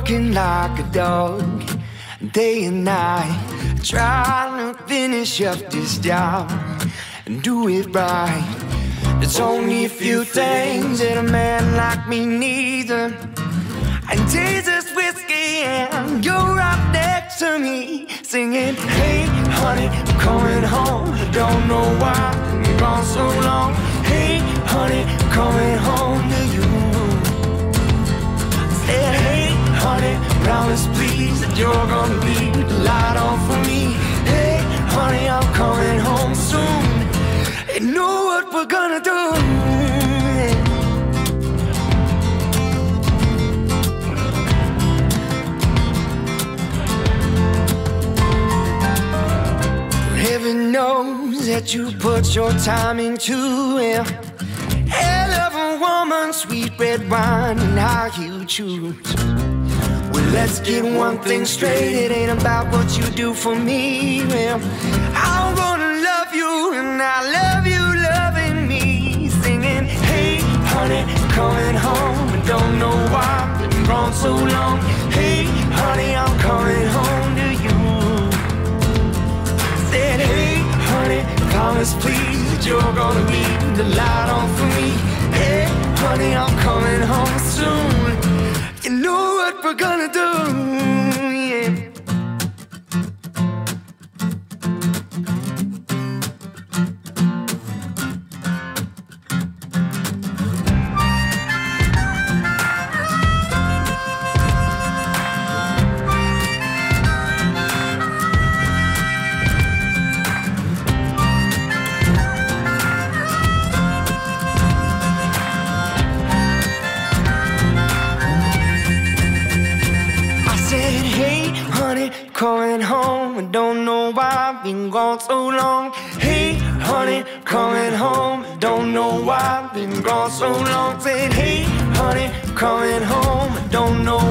working like a dog, day and night, trying to finish up this job and do it right. There's only a few things that a man like me needs, and Jesus whiskey, and you're right next to me, singing, hey, honey, I'm coming home. I don't know why I'm gone so long. Hey, honey, I'm coming home to you. Said, hey, honey, promise please that you're gonna leave the light on for me. Hey, honey, I'm coming home soon. And know what we're gonna do. Heaven knows that you put your time into it. Hell of a woman, sweet red wine, and how you choose. Well, let's get one thing straight, it ain't about what you do for me. Well, I'm gonna love you, and I love you loving me. Singing, hey, honey, coming home. I don't know why I've been gone so long. Hey, honey, I'm coming home to you. Said, hey, honey, promise please that you're gonna leave the light on for me. Hey, honey, I'm coming home soon. You know what we're gonna do, yeah. Coming home, I don't know why I've been gone so long. Hey, honey, coming home, I don't know why I've been gone so long. Said, hey, honey, coming home, I don't know why.